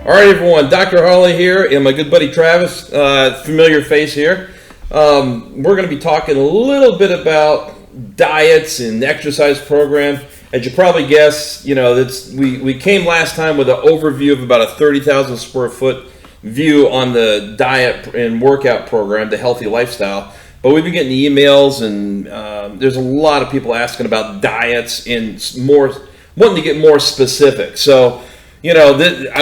All right, everyone. Dr. Hawley here and my good buddy Travis, familiar face here. We're going to be talking a little bit about diets and exercise program. As you probably guess, we came last time with an overview of about a 30,000 square foot view on the diet and workout program, the healthy lifestyle. But we've been getting emails, and there's a lot of people asking about diets and wanting to get more specific. So, I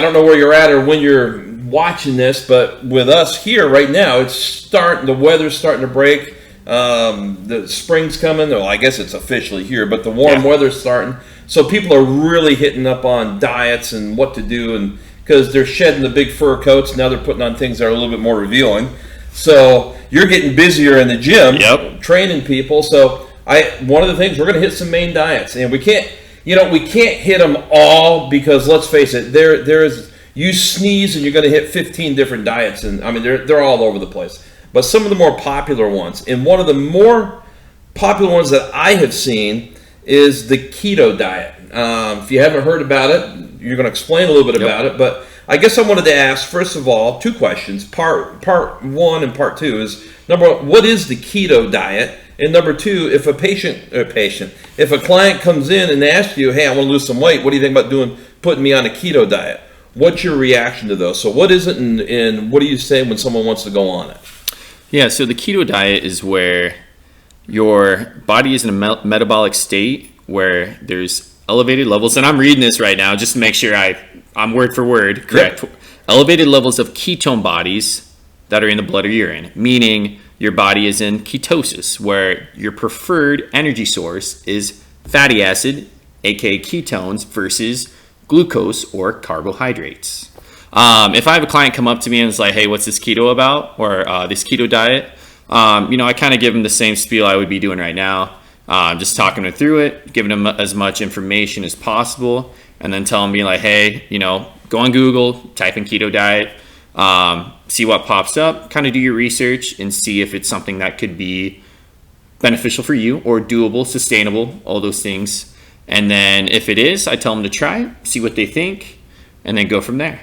don't know where you're at or when you're watching this, but with us here right now, the weather's starting to break. The spring's coming. Well, I guess it's officially here, but the warm weather's starting. So people are really hitting up on diets and what to do, and because they're shedding the big fur coats, now they're putting on things that are a little bit more revealing. So you're getting busier in the gym, training people. So one of the things, we're going to hit some main diets, and we can't hit them all because let's face it, you sneeze and you're going to hit 15 different diets, and I mean they're all over the place. But some of the more popular ones, and one of the more popular ones that I have seen is the Keto Diet. If you haven't heard about it, you're going to explain a little bit about it. But I guess I wanted to ask, first of all, two questions. Part one and part two is, number one, what is the Keto Diet? And number two, if a client comes in and asks you, hey, I want to lose some weight, what do you think about putting me on a keto diet? What's your reaction to those? So what is it, and what do you say when someone wants to go on it? Yeah, so the keto diet is where your body is in a metabolic state where there's elevated levels, and I'm reading this right now just to make sure I'm word for word correct. Yep. Elevated levels of ketone bodies that are in the blood or urine, meaning your body is in ketosis, where your preferred energy source is fatty acid, aka ketones, versus glucose or carbohydrates. If I have a client come up to me and is like, hey, what's this keto about, or this keto diet, I kind of give them the same spiel I would be doing right now, just talking them through it, giving them as much information as possible, and then telling me like, hey, go on Google, type in keto diet, see what pops up, kind of do your research and see if it's something that could be beneficial for you or doable, sustainable, all those things. And then if it is, I tell them to try, see what they think, and then go from there.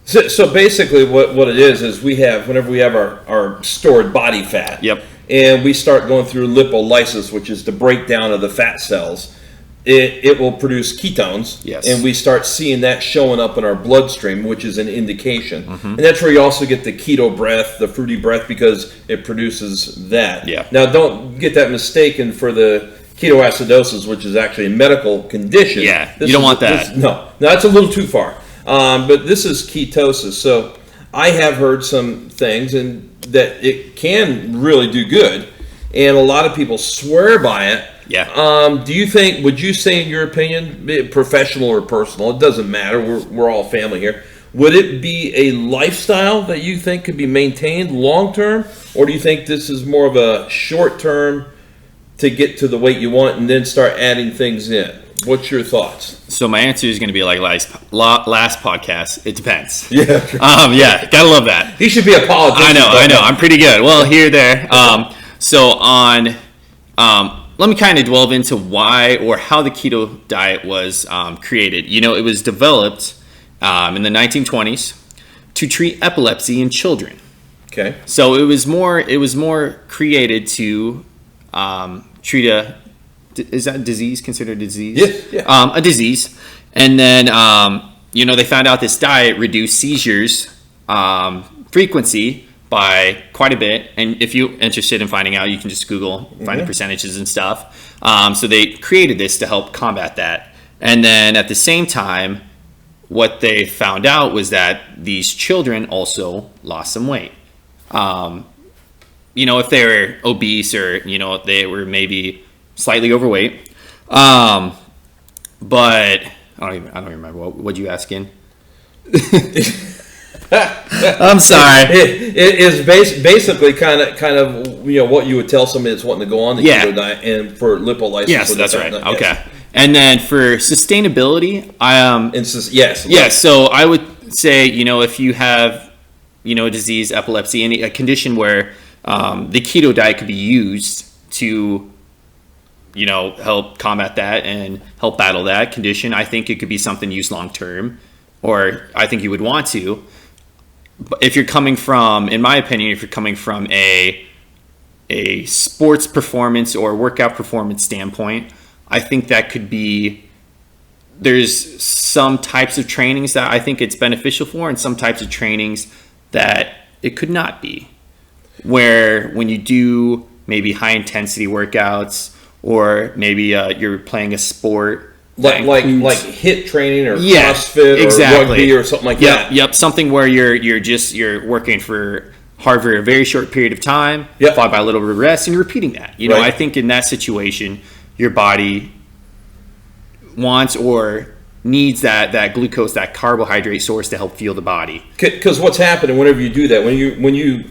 So basically what it is whenever we have our stored body fat, and we start going through lipolysis, which is the breakdown of the fat cells, it will produce ketones, and we start seeing that showing up in our bloodstream, which is an indication. And that's where you also get the keto breath, the fruity breath, because it produces that. Now, don't get that mistaken for the ketoacidosis, which is actually a medical condition. You don't want that. No, that's a little too far. But this is ketosis. So I have heard some things and that it can really do good, and a lot of people swear by it. Would you say, in your opinion, professional or personal, it doesn't matter, we're all family here, would it be a lifestyle that you think could be maintained long term, or do you think this is more of a short term to get to the weight you want and then start adding things in? What's your thoughts? So my answer is going to be like last podcast. It depends. Yeah. Gotta love that. He should be a politician. I know. I'm pretty good. Well, here, there. Let me kind of delve into why or how the keto diet was created. It was developed in the 1920s to treat epilepsy in children. Okay. So it was more created to treat is that disease considered a disease? Yeah. A disease. And then, they found out this diet reduced seizures frequency by quite a bit. And if you're interested in finding out, you can just Google, find the percentages and stuff. So they created this to help combat that. And then at the same time, what they found out was that these children also lost some weight. If they were obese or, they were maybe slightly overweight, but I don't remember what you asking. I'm sorry. It is basically kind of what you would tell somebody that's wanting to go on the keto diet and for lipolysis. Yes, that's right. Okay, and then for sustainability, So I would say if you have a disease, epilepsy, a condition where the keto diet could be used to help combat that and help battle that condition. I think it could be something used long term. or I think you would want to. But if you're coming from, in my opinion, if you're coming from a sports performance or workout performance standpoint, I think that could be, there's some types of trainings that I think it's beneficial for, and some types of trainings that it could not be. Where when you do maybe high intensity workouts, or maybe you're playing a sport, like HIIT training or CrossFit or rugby or something like that. Yep, something where you're working hard for a very short period of time, followed by a little bit of rest, and you're repeating that. You know, I think in that situation, your body wants or needs that glucose, that carbohydrate source to help fuel the body. Because what's happening whenever you do that, when you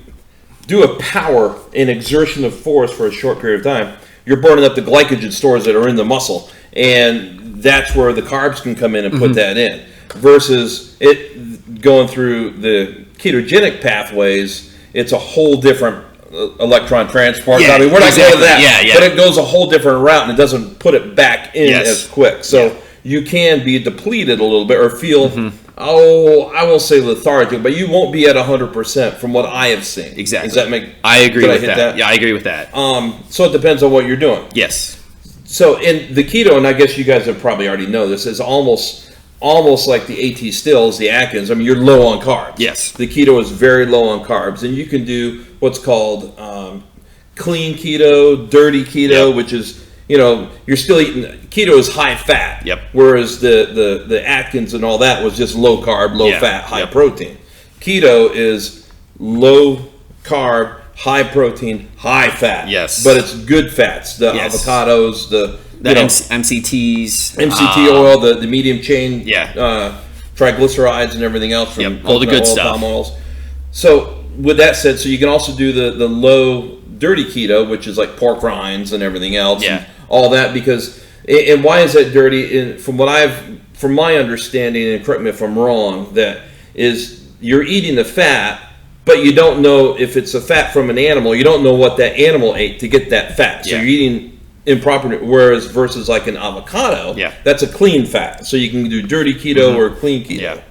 do a power and exertion of force for a short period of time, you're burning up the glycogen stores that are in the muscle, and that's where the carbs can come in and put that in. Versus it going through the ketogenic pathways, it's a whole different electron transport. I mean, we're not going to that, but it goes a whole different route, and it doesn't put it back in as quick. So you can be depleted a little bit or feel, I won't say lethargic, but you won't be at 100% from what I have seen. Exactly. Does that make? I agree with that. Yeah, I agree with that. So it depends on what you're doing. Yes. So in the keto, and I guess you guys have probably already know this, is almost like the AT stills, the Atkins. I mean, you're low on carbs. Yes. The keto is very low on carbs, and you can do what's called clean keto, dirty keto, which is, you're still eating. Keto is high fat. Whereas the Atkins and all that was just low carb, low fat, high protein. Keto is low carb, high protein, high fat. Yes. But it's good fats. The avocados, the MCTs, MCT oil, the medium chain triglycerides and everything else from all the good oil, stuff. palm oils. So with that said, so you can also do the low dirty keto, which is like pork rinds and everything else, and all that. Because and why is that dirty? And from my understanding, and correct me if I'm wrong, that is you're eating the fat, but you don't know if it's a fat from an animal. You don't know what that animal ate to get that fat. So you're eating improper. Whereas versus like an avocado, that's a clean fat. So you can do dirty keto or clean keto.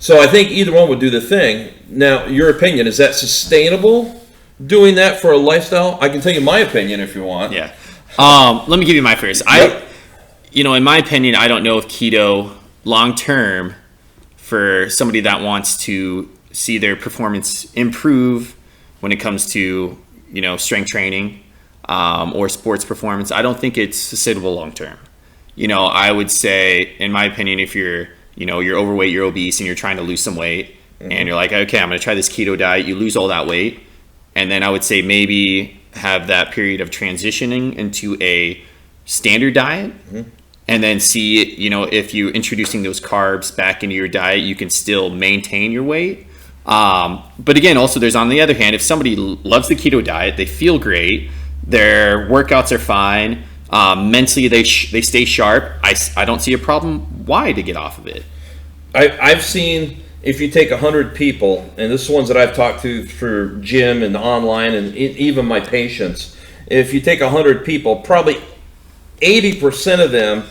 So I think either one would do the thing. Now, your opinion, is that sustainable, doing that for a lifestyle? I can tell you my opinion if you want. Let me give you my first. In my opinion, I don't know if keto long term for somebody that wants to see their performance improve when it comes to, strength training or sports performance. I don't think it's sustainable long term. I would say, in my opinion, if you're overweight, you're obese, and you're trying to lose some weight, and you're like, okay, I'm going to try this keto diet. You lose all that weight, and then I would say maybe have that period of transitioning into a standard diet, and then see, if you introducing those carbs back into your diet, you can still maintain your weight. But again, also there's, on the other hand, if somebody loves the keto diet, they feel great, their workouts are fine, mentally they stay sharp, I don't see a problem why to get off of it. I've seen, if you take 100 people, and this is ones that I've talked to through gym and online and even my patients, if you take 100 people, probably 80% of them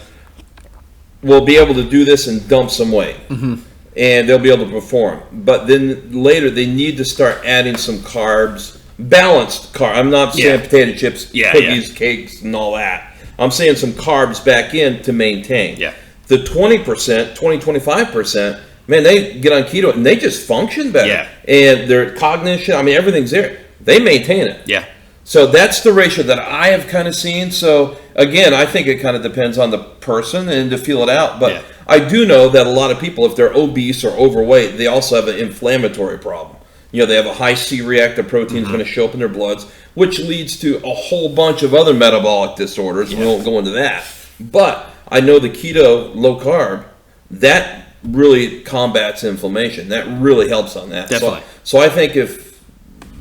will be able to do this and dump some weight. And they'll be able to perform. But then later they need to start adding some carbs, balanced carb. I'm not saying potato chips, cookies, cakes, and all that. I'm saying some carbs back in to maintain. The 20%, 25%, man, they get on keto and they just function better. And their cognition, everything's there. They maintain it. So that's the ratio that I have kind of seen. So again, I think it kind of depends on the person and to feel it out. But I do know that a lot of people, if they're obese or overweight, they also have an inflammatory problem. They have a high C-reactive protein that's going to show up in their bloods, which leads to a whole bunch of other metabolic disorders. We won't go into that. But I know the keto, low carb, that really combats inflammation. That really helps on that. Definitely. So I think if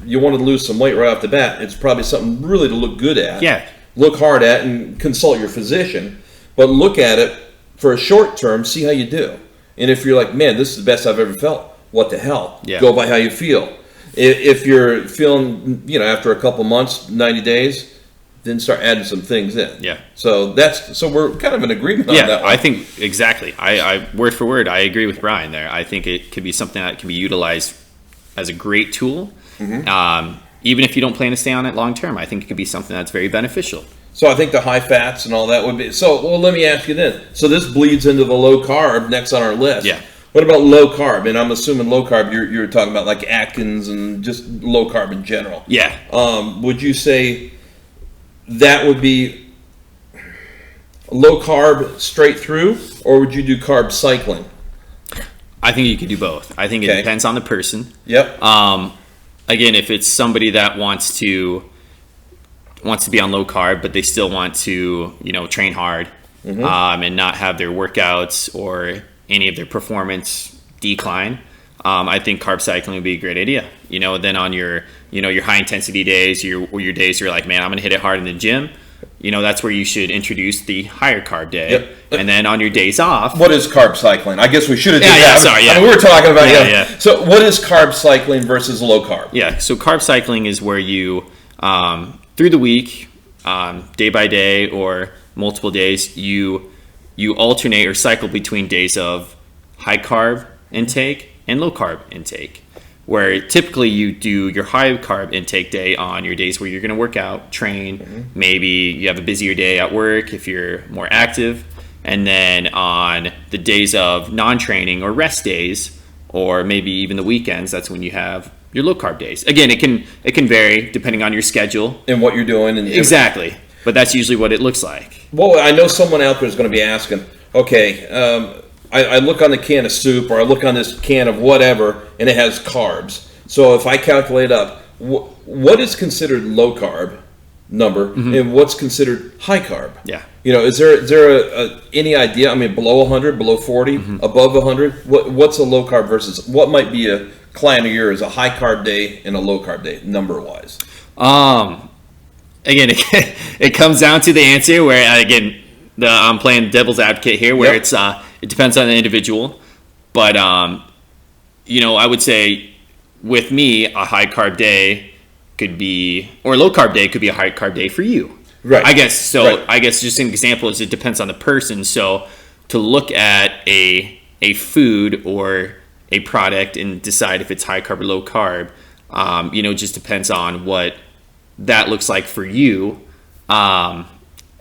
you want to lose some weight right off the bat, it's probably something really to look good at. Look hard at and consult your physician. But look at it for a short term, see how you do. And if you're like, man, this is the best I've ever felt, what the hell? Go by how you feel. If you're feeling, after a couple months, 90 days, then start adding some things in. Yeah. So we're kind of in agreement on that one. I think exactly. I word for word, I agree with Bryan there. I think it could be something that can be utilized as a great tool. Even if you don't plan to stay on it long term, I think it could be something that's very beneficial. So I think the high fats and all that would be. So, well, let me ask you then. So this bleeds into the low carb next on our list. Yeah. What about low carb? And I'm assuming low carb, you're talking about like Atkins and just low carb in general. Yeah. Would you say that would be low carb straight through, or would you do carb cycling? I think you could do both. I think it depends on the person. Yep. Again, if it's somebody that wants to be on low carb, but they still want to, train hard, and not have their workouts or any of their performance decline, I think carb cycling would be a great idea. Then on your, your high intensity days, your days you're like, man, I'm gonna hit it hard in the gym. That's where you should introduce the higher carb day. Yep. And then on your days off. What is carb cycling? I guess we should have done that. Yeah, sorry. Yeah. I mean, we were talking about Yeah. So what is carb cycling versus low carb? Yeah. So carb cycling is where you, through the week, day by day or multiple days, you alternate or cycle between days of high carb intake and low carb intake, where typically you do your high carb intake day on your days where you're going to work out, train, maybe you have a busier day at work if you're more active, and then on the days of non-training or rest days, or maybe even the weekends, that's when you have your low carb days. Again, it can vary depending on your schedule and what you're doing. And exactly, but that's usually what it looks like. Well, I know someone out there is going to be asking, okay, I look on the can of soup, or I look on this can of whatever, and it has carbs. So if I calculate up, what is considered low carb number, and what's considered high carb? Yeah. Is there any idea? I mean, below 100, below 40, above 100? What's a low carb versus what might be a client of yours, a high carb day and a low carb day, number wise? Again, it comes down to the answer where, again, I'm playing devil's advocate here, where it depends on the individual. But, I would say with me, a high carb day could be, or a low carb day could be a high carb day for you. Right. I guess so. Right. I guess just an example is it depends on the person. So to look at a food or a product and decide if it's high carb or low carb, just depends on what that looks like for you. And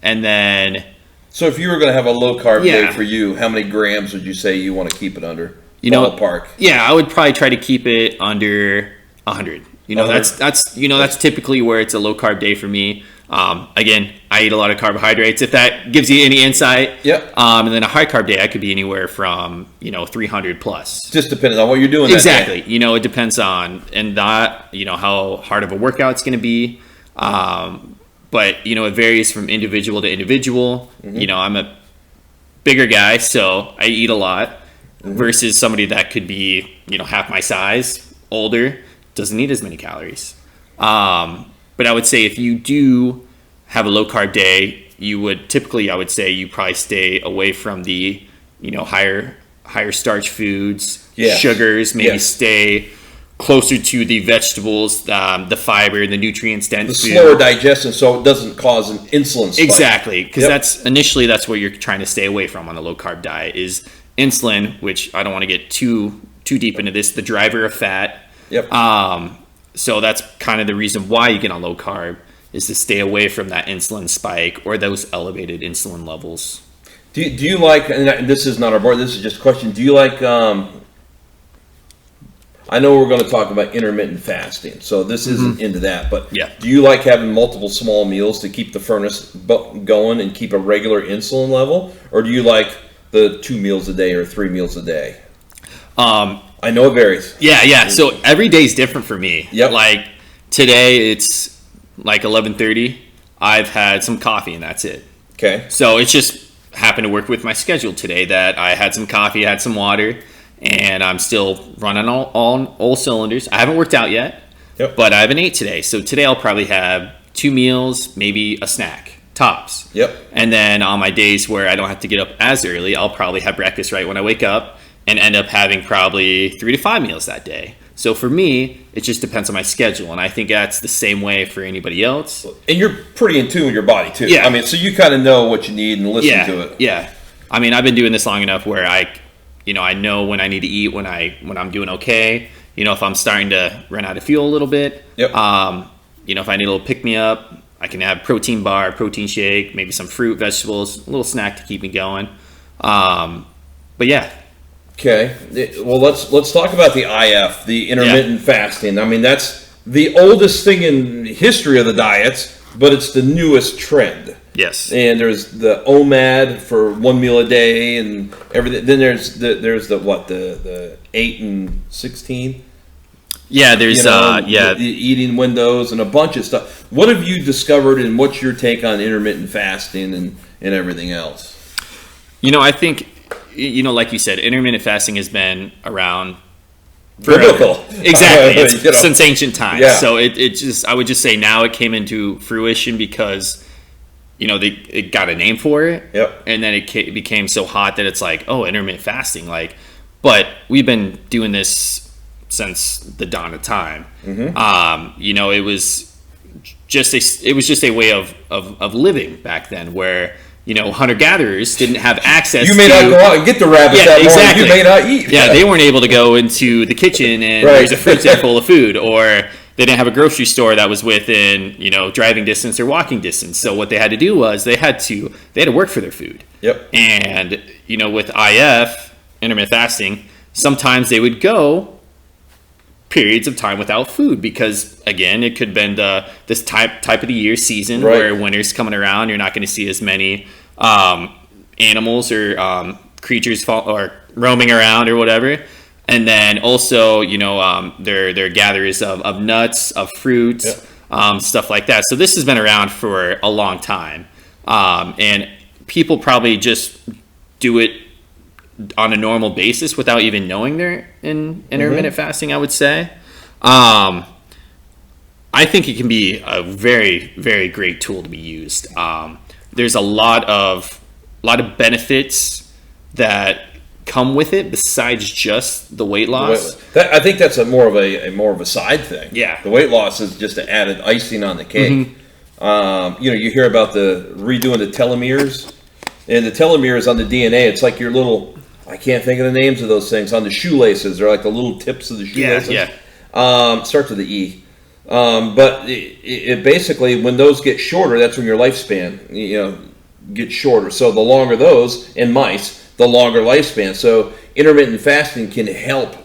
then, so if you were going to have a low carb day for you, how many grams would you say you want to keep it under? Ballpark. Yeah, I would probably try to keep it under 100. That's typically where it's a low carb day for me. Again, I eat a lot of carbohydrates, if that gives you any insight. Yep. And then a high carb day, I could be anywhere from 300 plus. Just depending on what you're doing. Exactly. That day. It depends on how hard of a workout it's going to be. But it varies from individual to individual. I'm a bigger guy, so I eat a lot. Versus somebody that could be half my size, older, doesn't need as many calories. But I would say if you do have a low carb day, you would typically, I would say, you probably stay away from the higher starch foods, sugars. Maybe stay closer to the vegetables, the fiber, the nutrients dense the slower digestion, so it doesn't cause an insulin spike. Exactly, because that's what you're trying to stay away from on the low carb diet is insulin, which I don't want to get too deep into this, the driver of fat. Yep. So that's kind of the reason why you get on low carb is to stay away from that insulin spike or those elevated insulin levels. Do you like, and this is not our board, this is just a question, do you like, I know we're going to talk about intermittent fasting, so this isn't into that, but do you like having multiple small meals to keep the furnace going and keep a regular insulin level? Or do you like the 2 meals a day or 3 meals a day? I know it varies. Yeah. So every day is different for me. Yep. Like today it's like 11:30. I've had some coffee and that's it. Okay. So it's just happened to work with my schedule today that I had some coffee, had some water, and I'm still running all cylinders. I haven't worked out yet, but I haven't ate today. So today I'll probably have 2 meals, maybe a snack, tops. Yep. And then on my days where I don't have to get up as early, I'll probably have breakfast right when I wake up and end up having probably 3 to 5 meals that day. So for me, it just depends on my schedule, and I think that's the same way for anybody else. And you're pretty in tune with your body too. Yeah. I mean, so you kind of know what you need and listen to it. Yeah. I mean, I've been doing this long enough where I know when I need to eat, when I'm doing okay. If I'm starting to run out of fuel a little bit. Yep. If I need a little pick me up, I can have protein bar, protein shake, maybe some fruit, vegetables, a little snack to keep me going. But yeah. Okay. Well, let's talk about the IF, the intermittent fasting. I mean, that's the oldest thing in history of the diets, but it's the newest trend. Yes. And there's the OMAD for 1 meal a day and everything. Then there's the 8 and 16. Yeah, there's the eating windows and a bunch of stuff. What have you discovered, and what's your take on intermittent fasting and everything else? I think, like you said, intermittent fasting has been around biblical. Exactly. It's since ancient times. Yeah. So I would just say now it came into fruition because it got a name for it. Yep. And then it became so hot that it's like, oh, intermittent fasting. But we've been doing this since the dawn of time. Mm-hmm. It was just a way of living back then, where hunter-gatherers didn't have access. You may not go out and get the rabbit that morning. You may not eat. Yeah, they weren't able to go into the kitchen and there's a fridge there full of food, or they didn't have a grocery store that was within driving distance or walking distance. So what they had to do was they had to work for their food. Yep. And with IF, intermittent fasting, sometimes they would go periods of time without food because, again, it could have been this type of the year season where winter's coming around. You're not going to see as many animals or creatures or roaming around or whatever. And then also, they're gatherers of nuts, of fruit, stuff like that. So this has been around for a long time. And people probably just do it on a normal basis without even knowing they're in intermittent fasting, I would say. I think it can be a very, very great tool to be used. There's a lot of benefits that come with it besides just the weight loss. I think that's more of a side thing. Yeah. The weight loss is just an added icing on the cake. Mm-hmm. You hear about the redoing the telomeres, and the telomeres on the DNA, it's like your little, I can't think of the names of those things, on the shoelaces. They're like the little tips of the shoelaces. Yeah. Starts with the E. But it basically, when those get shorter, that's when your lifespan gets shorter. So the longer those, in mice, the longer lifespan. So intermittent fasting can help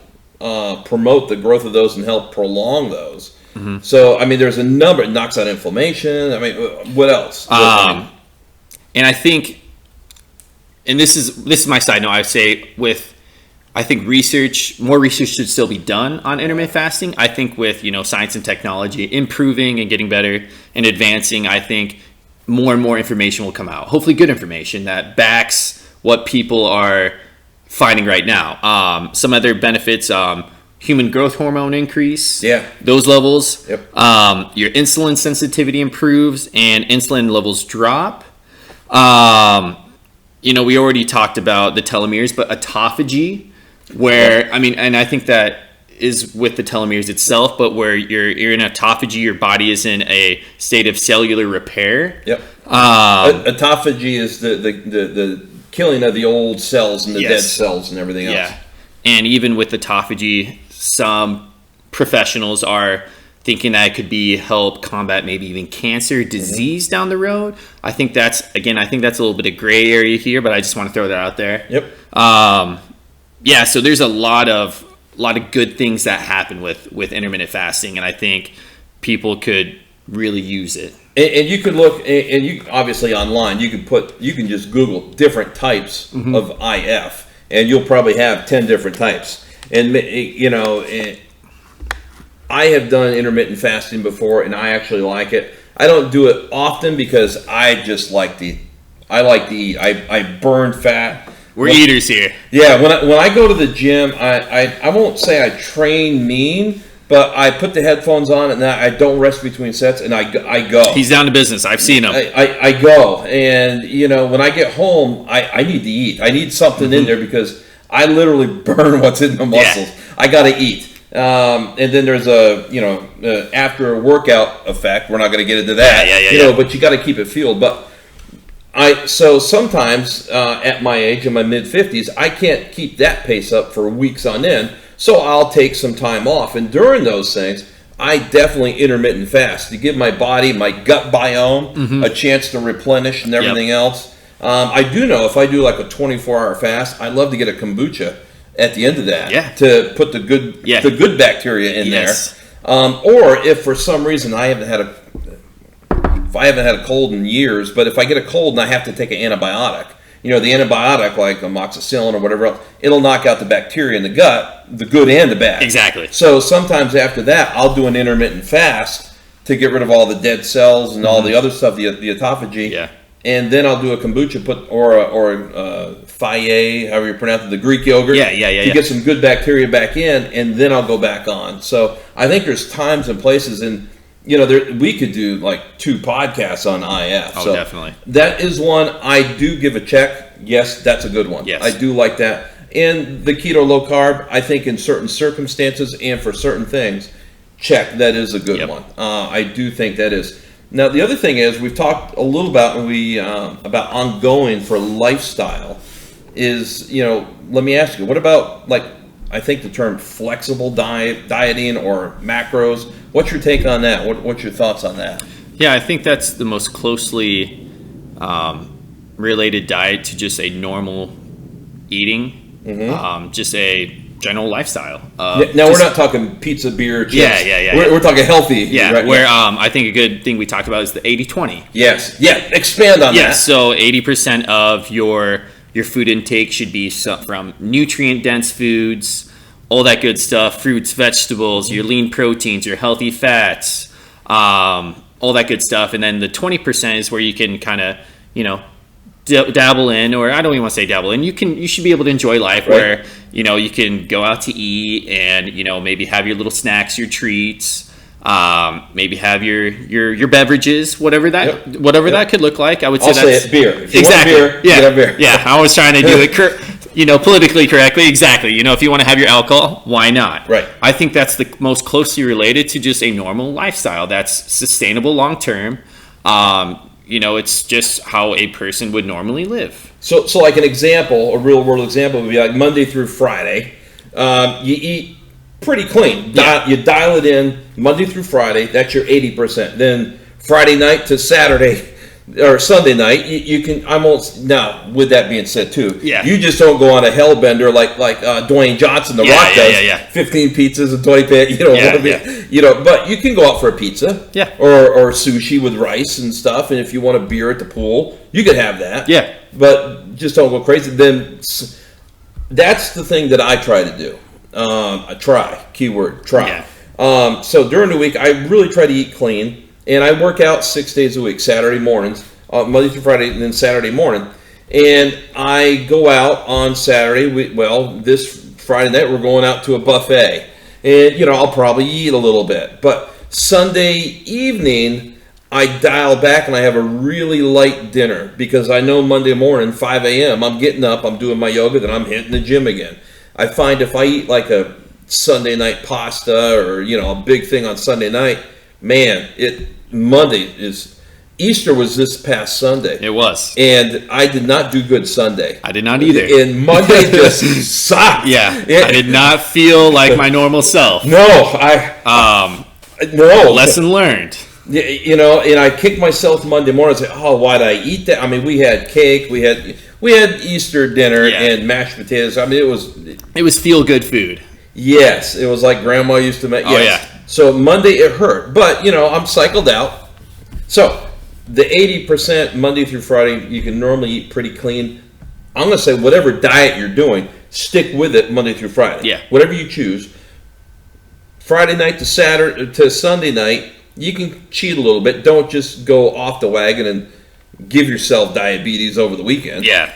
promote the growth of those and help prolong those. Mm-hmm. So, I mean, there's a number. It knocks out inflammation. I mean, what else? And I think, and this is my side note, I say I think more research should still be done on intermittent fasting. I think with, science and technology improving and getting better and advancing, I think more and more information will come out. Hopefully good information that backs what people are finding right now. Some other benefits, human growth hormone increase. Yeah. Those levels. Yep. Your insulin sensitivity improves and insulin levels drop. We already talked about the telomeres, but autophagy, where, and I think that is with the telomeres itself, but where you're in autophagy, your body is in a state of cellular repair. Yep. Autophagy is the killing of the old cells and the dead cells and everything else. Yeah. And even with autophagy, some professionals are thinking that it could help combat maybe even cancer, disease down the road. I think that's a little bit of gray area here, but I just want to throw that out there. Yep. So there's a lot of good things that happen with intermittent fasting, and I think people could really use it. And you could look, and you obviously online, you can just Google different types of IF, and you'll probably have 10 different types. And I have done intermittent fasting before, and I actually like it. I don't do it often because I just like to eat. I burn fat. We're eaters here. Yeah, when I go to the gym, I won't say I train mean, but I put the headphones on and I don't rest between sets, and I go. He's down to business. I've seen him. I go, and when I get home, I need to eat. I need something in there because I literally burn what's in the muscles. I got to eat. And then there's a after a workout effect. We're not going to get into that. Yeah. But you got to keep it fueled. But so sometimes at my age, in my mid-50s, I can't keep that pace up for weeks on end. So I'll take some time off. And during those things, I definitely intermittent fast to give my body, my gut biome, a chance to replenish and everything else. I do know if I do like a 24-hour fast, I love to get a kombucha at the end of that to put the good bacteria in there. Or if for some reason I haven't had a cold in years, but if I get a cold and I have to take an antibiotic, the antibiotic like amoxicillin or whatever else, it'll knock out the bacteria in the gut, the good and the bad. Exactly. So sometimes after that, I'll do an intermittent fast to get rid of all the dead cells and all the other stuff, the autophagy. Yeah. And then I'll do a kombucha, or Faye, however you pronounce it, the Greek yogurt. To get some good bacteria back in, and then I'll go back on. So I think there's times and places, and we could do like 2 podcasts on IF. Oh, so definitely. That is one I do give a check. Yes, that's a good one. Yes. I do like that. And the keto low carb, I think in certain circumstances and for certain things, check, that is a good one. I do think that is. Now, the other thing is, we've talked a little about about ongoing for lifestyle is, let me ask you, what about, I think the term flexible dieting or macros? What's your take on that? What's your thoughts on that? Yeah, I think that's the most closely related diet to just a normal eating, just a general lifestyle. Now, we're not talking pizza, beer, chips. Yeah. We're talking healthy. Yeah, right? I think a good thing we talked about is the 80-20. Yes. Yeah, expand on that. Yeah, so 80% of your food intake should be from nutrient-dense foods, all that good stuff, fruits, vegetables, your lean proteins, your healthy fats, all that good stuff. And then the 20% is where you can kind of, dabble in, or I don't even want to say dabble in. You should be able to enjoy life where, you can go out to eat and, maybe have your little snacks, your treats, maybe have your beverages, whatever that could look like. I would say that's beer. If you exactly. want beer, you get a beer. Yeah, I was trying to do it politically correctly. Exactly. If you want to have your alcohol, why not? Right. I think that's the most closely related to just a normal lifestyle that's sustainable long term. It's just how a person would normally live. So like an example, a real world example would be like Monday through Friday. You eat pretty clean. You dial it in Monday through Friday. That's your 80%. Then Friday night to Saturday or Sunday night, you can almost, now with that being said too, you just don't go on a hellbender like Dwayne Johnson, The Rock does. 15 pizzas, a toy pit, but you can go out for a pizza, or sushi with rice and stuff, and if you want a beer at the pool, you could have that. But just don't go crazy. Then that's the thing that I try to do. Try. So during the week, I really try to eat clean. And I work out 6 days a week, Saturday mornings, Monday through Friday, and then Saturday morning. And I go out on Saturday. This Friday night, we're going out to a buffet. And, I'll probably eat a little bit. But Sunday evening, I dial back and I have a really light dinner. Because I know Monday morning, 5 a.m., I'm getting up, I'm doing my yoga, then I'm hitting the gym again. I find if I eat like a Sunday night pasta or, a big thing on Sunday night, man, Easter was this past Sunday. It was. And I did not do good Sunday. I did not either. And Monday just sucked. I did not feel like my normal self. No, Lesson learned. And I kicked myself Monday morning and said, why'd I eat that? I mean, we had cake, we had Easter dinner and mashed potatoes. I mean, it was feel-good food. Yes, it was like Grandma used to make. Yes. So Monday it hurt, but I'm cycled out. So the 80% Monday through Friday, you can normally eat pretty clean. I'm going to say whatever diet you're doing, stick with it Monday through Friday. Yeah. Whatever you choose. Friday night to Saturday to Sunday night, you can cheat a little bit. Don't just go off the wagon and give yourself diabetes over the weekend. Yeah.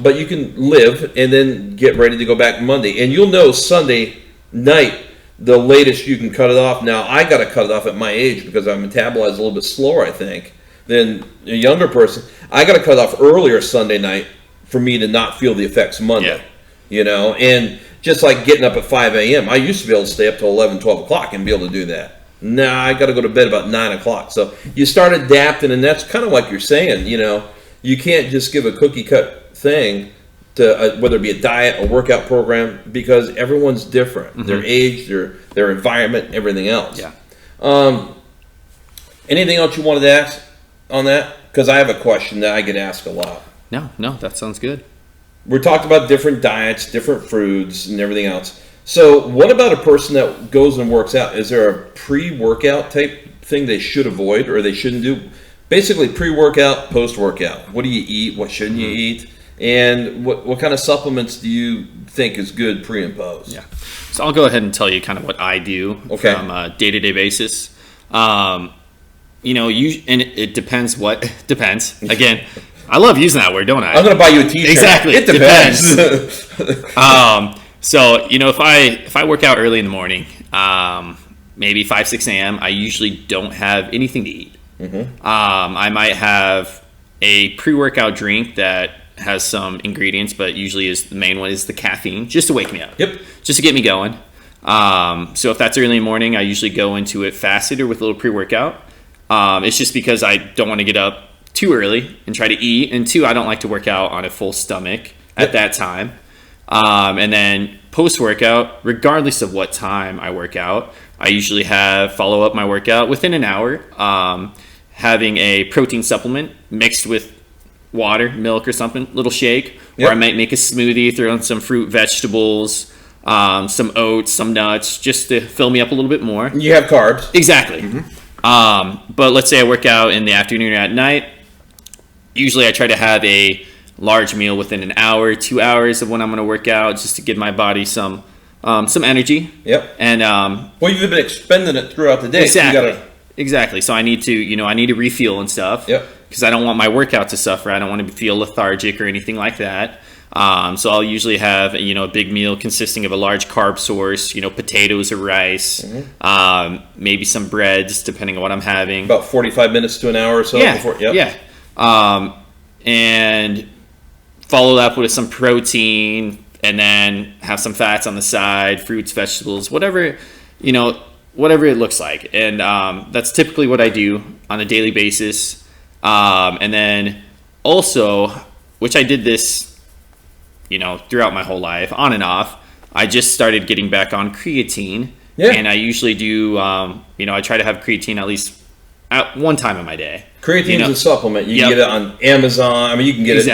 But you can live and then get ready to go back Monday. And you'll know Sunday night the latest you can cut it off. Now, I got to cut it off at my age because I metabolize a little bit slower, I think, than a younger person. I got to cut it off earlier Sunday night for me to not feel the effects Monday. And Just like getting up at 5 a.m. I used to be able to stay up till 11, 12 o'clock and be able to do that. Now I got to go to bed about 9 o'clock. So you start adapting, and that's kind of like you're saying, you can't just give a cookie cut thing to whether it be a diet, a workout program, because everyone's different. Mm-hmm. Their age, their environment, everything else. Yeah. Anything else you wanted to ask on that? Because I have a question that I get asked a lot. No, that sounds good. We're talking about different diets, different foods, and everything else. So what about a person that goes and works out? Is there a pre-workout type thing they should avoid or they shouldn't do? Basically, pre-workout, post-workout. What do you eat? What shouldn't you eat? And what kind of supplements do you think is good pre and post? Yeah. So I'll go ahead and tell you kind of what I do from a day-to-day basis. And it depends depends. Again, I love using that word, don't I? I'm going to buy you a t-shirt. Exactly. It depends. So, if I work out early in the morning, maybe 5, 6 a.m., I usually don't have anything to eat. Mm-hmm. I might have a pre-workout drink that has some ingredients, but usually the main one is the caffeine, just to wake me up. Yep. Just to get me going. So if that's early in the morning, I usually go into it fasted or with a little pre-workout. It's just because I don't want to get up too early and try to eat, and 2, I don't like to work out on a full stomach at that time. And then post-workout, regardless of what time I work out, I usually follow up my workout within an hour, having a protein supplement mixed with water, milk or something, little shake, or I might make a smoothie, throw in some fruit, vegetables, some oats, some nuts, just to fill me up a little bit more. You have carbs. Exactly. Mm-hmm. But let's say I work out in the afternoon or at night. Usually I try to have a large meal within an hour, 2 hours of when I'm going to work out, just to give my body some energy. Yep. And well, you've been expending it throughout the day. Exactly. So Exactly. So I need to refuel and stuff. Yep. Because I don't want my workout to suffer. I don't want to feel lethargic or anything like that. So I'll usually have a big meal consisting of a large carb source, potatoes or rice, maybe some breads, depending on what I'm having. About 45 minutes to an hour or so. Yeah. Before, yep. Yeah. And follow that up with some protein, and then have some fats on the side, fruits, vegetables, whatever it looks like. And that's typically what I do on a daily basis. And then also, which I did this, throughout my whole life, on and off, I just started getting back on creatine. Yeah. And I usually do, I try to have creatine at least at one time in my day. Creatine's a supplement. You can get it on Amazon. I mean, you can get it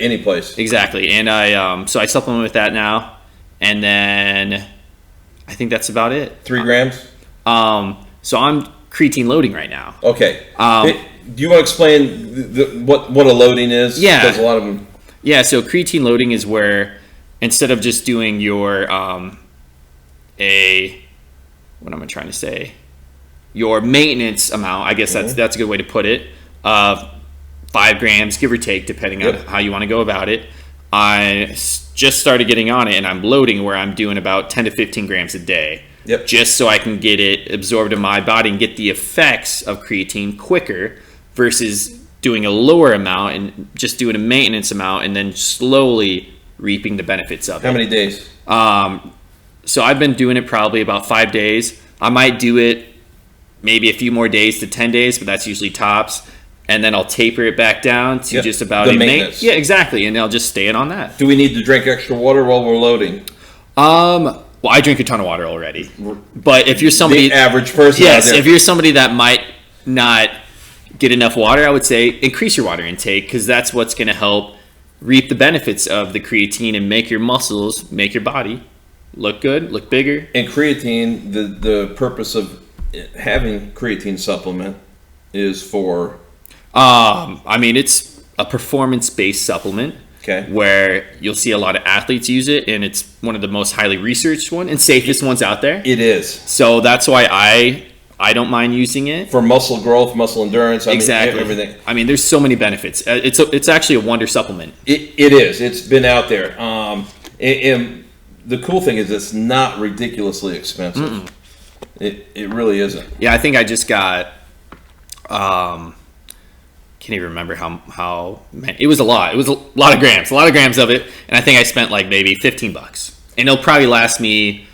any place. Exactly. And I supplement with that now. And then I think that's about it. 3 grams? So I'm creatine loading right now. Okay. Do you want to explain what a loading is? Yeah. Because a lot of them... Yeah, so creatine loading is where instead of just doing your your maintenance amount, I guess that's a good way to put it, 5 grams, give or take, depending on how you want to go about it. I just started getting on it, and I'm loading where I'm doing about 10 to 15 grams a day. Yep. Just so I can get it absorbed in my body and get the effects of creatine quicker versus doing a lower amount and just doing a maintenance amount and then slowly reaping the benefits of it. How many days? So I've been doing it probably about 5 days. I might do it maybe a few more days to 10 days, but that's usually tops. And then I'll taper it back down to just about the maintenance. Yeah, exactly. And I'll just stay in on that. Do we need to drink extra water while we're loading? Well, I drink a ton of water already. But if you're somebody... The average person out there. If you're somebody that might not get enough water, I would say increase your water intake, because that's what's going to help reap the benefits of the creatine and make your muscles, make your body look good, look bigger. And creatine, the purpose of having creatine supplement is for... it's a performance-based supplement. Okay. Where you'll see a lot of athletes use it, and it's one of the most highly researched and safest ones out there. It is. So that's why I don't mind using it. For muscle growth, muscle endurance, exactly. Everything. There's so many benefits. It's actually a wonder supplement. It is. It's been out there. And the cool thing is it's not ridiculously expensive. It really isn't. Yeah, I think I just got... can't even remember how many. It was a lot. It was a lot of grams of it, and I think I spent like maybe $15. and it'll probably last me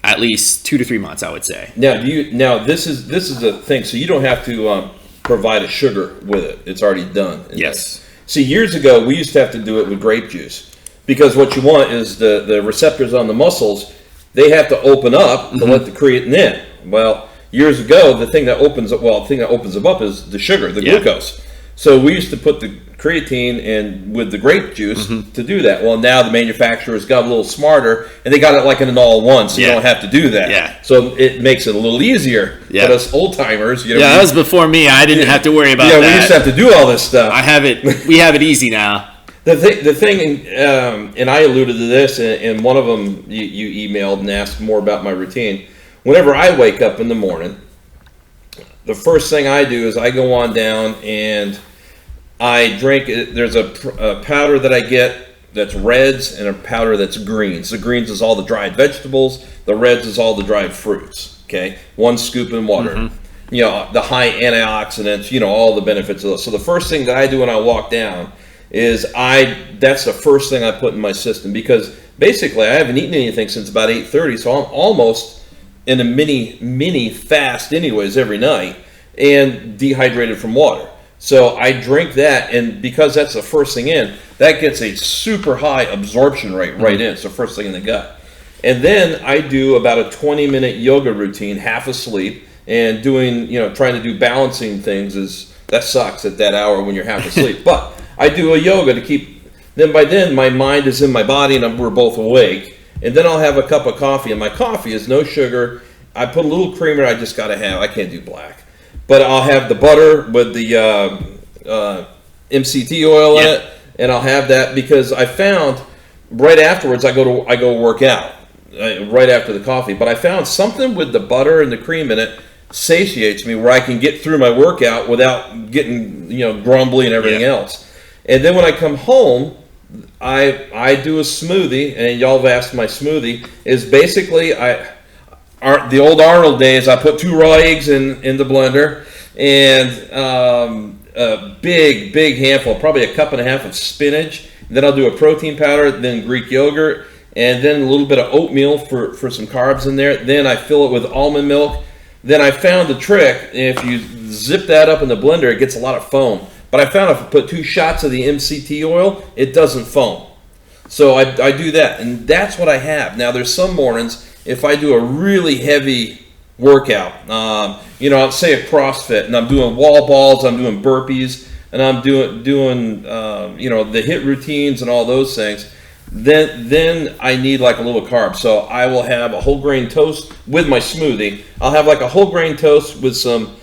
at least 2 to 3 months, I would say. Now this is the thing. So you don't have to provide a sugar with it. It's already done. Yes. See, years ago we used to have to do it with grape juice, because what you want is the receptors on the muscles, they have to open up to let the creatine in. Well, years ago the thing that opens them up is the sugar, the glucose. So we used to put the creatine in with the grape juice to do that. Well, now the manufacturers got a little smarter, and they got it like in an all-one, so you don't have to do that. Yeah. So it makes it a little easier. Yeah. But us old-timers, that was before me. I didn't have to worry about that. Yeah, we used to have to do all this stuff. We have it easy now. The thing, and I alluded to this, and one of them you emailed and asked more about my routine. Whenever I wake up in the morning, the first thing I do is I go on down and I drink. There's a powder that I get that's reds, and a powder that's greens. The greens is all the dried vegetables. The reds is all the dried fruits. Okay, 1 scoop in water. The high antioxidants. All the benefits of those. So the first thing that I do when I walk down is that's the first thing I put in my system, because basically I haven't eaten anything since about 8:30, so I'm almost in a mini fast anyways every night, and dehydrated from water. So I drink that, and because that's the first thing in, that gets a super high absorption rate right in. It's the first thing in the gut. And then I do about a 20-minute yoga routine, half asleep, and trying to do balancing things that sucks at that hour when you're half asleep. But I do a yoga to keep, by then my mind is in my body and we're both awake. And then I'll have a cup of coffee, and my coffee is no sugar. I put a little creamer, I just gotta have, I can't do black. But I'll have the butter with the MCT oil in it, and I'll have that, because I found right afterwards I go work out right after the coffee. But I found something with the butter and the cream in it satiates me, where I can get through my workout without getting grumbly and everything else. And then when I come home, I do a smoothie, and y'all have asked my smoothie is basically the old Arnold days. I put 2 raw eggs in the blender, and a big handful, probably a cup and a half of spinach. Then I'll do a protein powder, then Greek yogurt, and then a little bit of oatmeal for some carbs in there. Then I fill it with almond milk. Then I found the trick. If you zip that up in the blender, it gets a lot of foam. But I found if I put 2 shots of the MCT oil, it doesn't foam. So I do that, and that's what I have. Now, there's some mornings, if I do a really heavy workout, I'll say a CrossFit, and I'm doing wall balls, I'm doing burpees, and I'm doing the HIIT routines and all those things, then I need like a little carb. So I will have a whole grain toast with my smoothie. I'll have like a whole grain toast with some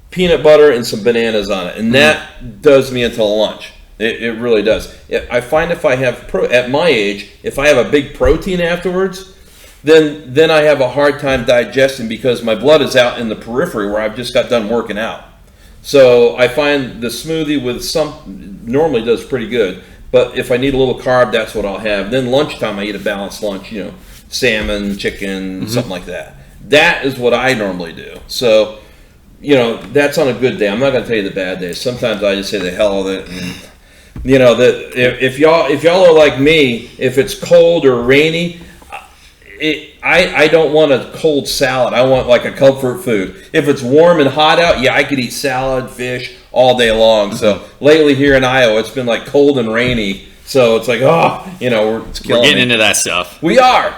peanut butter and some bananas on it, and that does me until lunch. It really does. I find if I have at my age, if I have a big protein afterwards, then I have a hard time digesting, because my blood is out in the periphery where I've just got done working out. So I find the smoothie with some normally does pretty good, but if I need a little carb, that's what I'll have. Then lunchtime I eat a balanced lunch, salmon, chicken, something like that. That is what I normally do. So that's on a good day. I'm not going to tell you the bad days. Sometimes I just say the hell with it. And, that if y'all are like me, if it's cold or rainy, I don't want a cold salad. I want like a comfort food. If it's warm and hot out, I could eat salad, fish all day long. So lately here in Iowa, it's been like cold and rainy. So it's like, it's killing me. We're getting into that stuff. We are.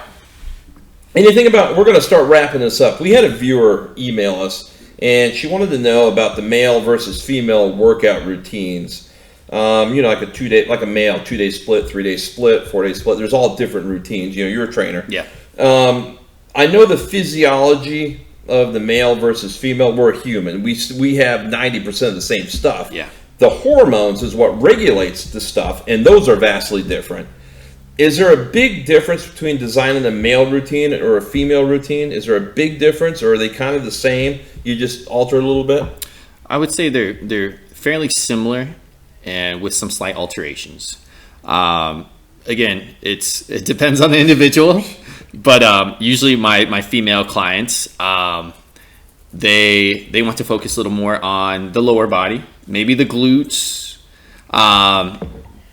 And you think about, we're going to start wrapping this up. We had a viewer email us, and she wanted to know about the male versus female workout routines. Like a 2-day, like a male 2-day split, 3-day split, 4-day split. There's all different routines. You're a trainer. Yeah. I know the physiology of the male versus female. We're human. We have 90% of the same stuff. Yeah. The hormones is what regulates the stuff, and those are vastly different. Is there a big difference between designing a male routine or a female routine? Is there a big difference, or are they kind of the same? You just alter a little bit? I would say they're fairly similar, and with some slight alterations. Again, it depends on the individual, but usually my female clients, they want to focus a little more on the lower body, maybe the glutes,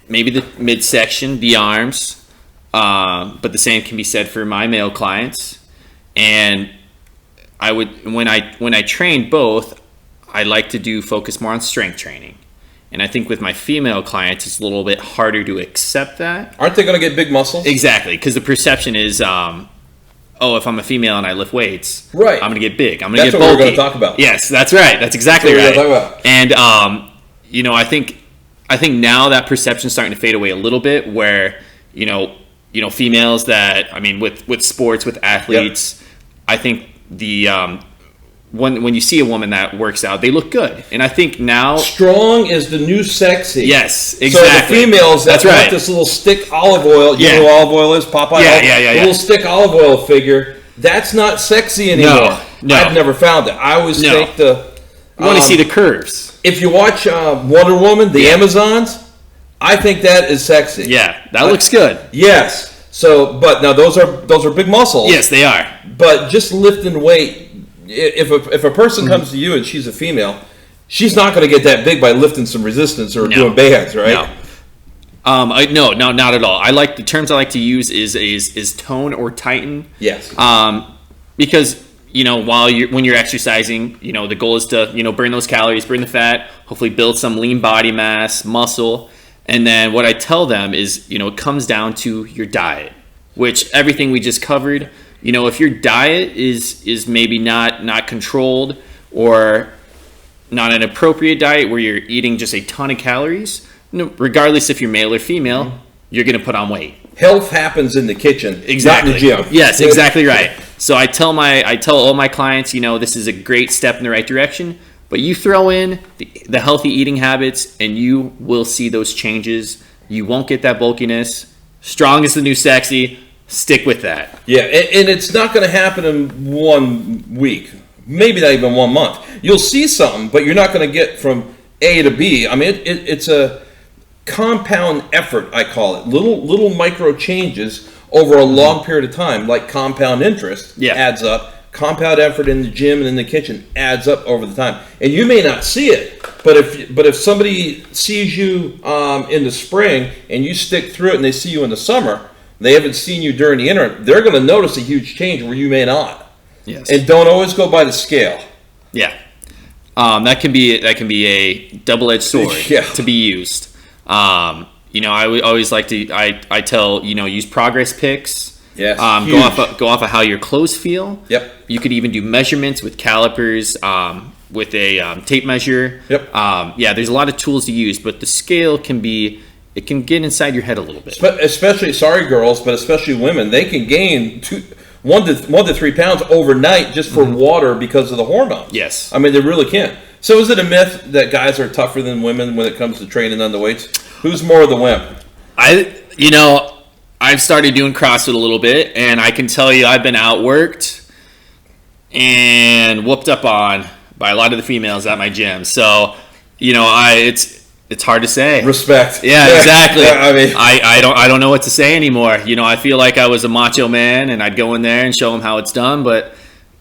maybe the midsection, the arms, But the same can be said for my male clients. And I would, when I train both, I like to focus more on strength training. And I think with my female clients, it's a little bit harder to accept that. Aren't they going to get big muscles? Exactly, because the perception is, if I'm a female and I lift weights, right, I'm going to get big. I'm going to get bulky. That's what we're going to talk about. Yes, that's right. That's exactly right. We're going to talk about. And I think now that perception is starting to fade away a little bit, where females that, I mean, with sports, with athletes, yep. I think when you see a woman that works out, they look good. And I think now, strong is the new sexy. Yes, exactly. So the females that want right. this little stick olive oil, you know what olive oil is? Popeye? Yeah. Little stick olive oil figure, that's not sexy anymore. No. I've never found it. I always think you want to see the curves. If you watch Wonder Woman, the Amazons, I think that is sexy. Yeah, that looks good. Yes. So, but now those are big muscles. Yes, they are. But just lifting weight, if a person comes to you and she's a female, she's not going to get that big by lifting some resistance or doing bands, right? No. No, not at all. I like the terms I like to use is tone or tighten. Yes. Because when you're exercising, the goal is to burn those calories, burn the fat, hopefully build some lean body mass, muscle, and then what I tell them is it comes down to your diet, which everything we just covered. If your diet is maybe not controlled or not an appropriate diet where you're eating just a ton of calories, regardless if you're male or female, you're going to put on weight. Health happens in the kitchen, exactly. not in the gym. Yes, exactly right. So I tell all my clients, this is a great step in the right direction, but you throw in the healthy eating habits and you will see those changes. You won't get that bulkiness. Strong is the new sexy. Stick with that. Yeah, and it's not going to happen in 1 week, maybe not even 1 month. You'll see something, but you're not going to get from A to B. I mean, it's a compound effort, I call it. Little micro changes over a long period of time, like compound interest adds up. Compound effort in the gym and in the kitchen adds up over the time. And you may not see it, but if somebody sees you in the spring and you stick through it and they see you in the summer, they haven't seen you during the interim, they're going to notice a huge change where you may not. Yes. And don't always go by the scale. Yeah. That can be a double-edged sword to be used. I always like to I tell use progress pics. Yes. Go off of how your clothes feel. Yep. You could even do measurements with calipers, with a tape measure. Yep. There's a lot of tools to use, but the scale can get inside your head a little bit. Especially, sorry girls, but especially women, they can gain 1 to 3 pounds overnight just for water because of the hormones. Yes. I mean, they really can. So is it a myth that guys are tougher than women when it comes to training on the weights? Who's more of the wimp? I've started doing CrossFit a little bit, and I can tell you I've been outworked and whooped up on by a lot of the females at my gym. So, it's hard to say. Respect. Yeah, exactly. I mean, I don't know what to say anymore. I feel like I was a macho man, and I'd go in there and show them how it's done, but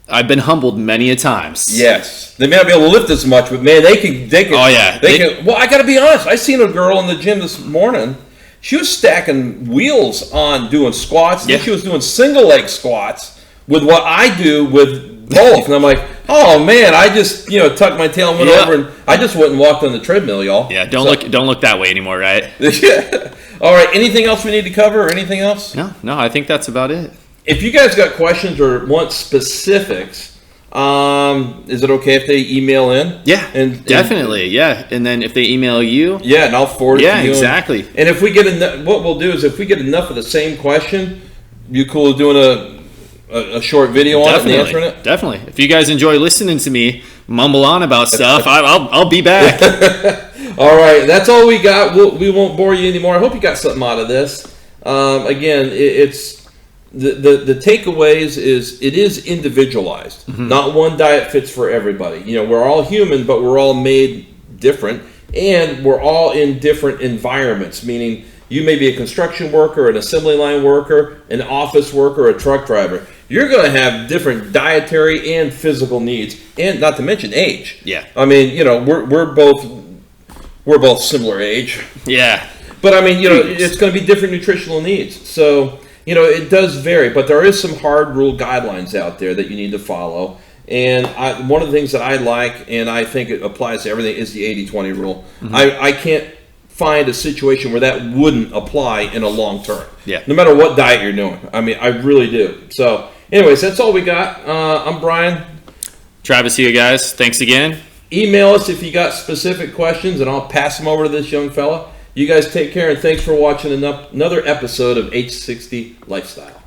I've been humbled many a times. Yes, they may not be able to lift as much, but man, they can. Oh yeah, they can. Well, I got to be honest. I seen a girl in the gym this morning. She was stacking wheels on doing squats. Yeah. Then she was doing single leg squats with what I do with both. And I'm like, oh man, I just tucked my tail and went over, and I just went and walked on the treadmill, y'all. Yeah, don't look that way anymore, right? Yeah. All right. Anything else we need to cover, or anything else? No. I think that's about it. If you guys got questions or want specifics, is it okay if they email in? Yeah, definitely. Yeah, and then if they email you, and I'll forward it to you. Yeah, exactly. And if we get what we'll do is if we get enough of the same question, you cool with doing a short video on it and answering it? Definitely. If you guys enjoy listening to me mumble on about stuff, I'll be back. All right, that's all we got. We won't bore you anymore. I hope you got something out of this. Again, it's. The takeaways is it is individualized. Mm-hmm. Not one diet fits for everybody. We're all human, but we're all made different, and we're all in different environments. Meaning, you may be a construction worker, an assembly line worker, an office worker, a truck driver. You're going to have different dietary and physical needs, and not to mention age. Yeah. I mean, we're both similar age. Yeah. But I mean, it's going to be different nutritional needs. So, it does vary, but there is some hard rule guidelines out there that you need to follow. And one of the things that I like, and I think it applies to everything, is the 80-20 rule. Mm-hmm. I can't find a situation where that wouldn't apply in a long term. Yeah. No matter what diet you're doing. I mean, I really do. So, anyways, that's all we got. I'm Brian. Travis here, guys. Thanks again. Email us if you got specific questions, and I'll pass them over to this young fella. You guys take care, and thanks for watching another episode of H60 Lifestyle.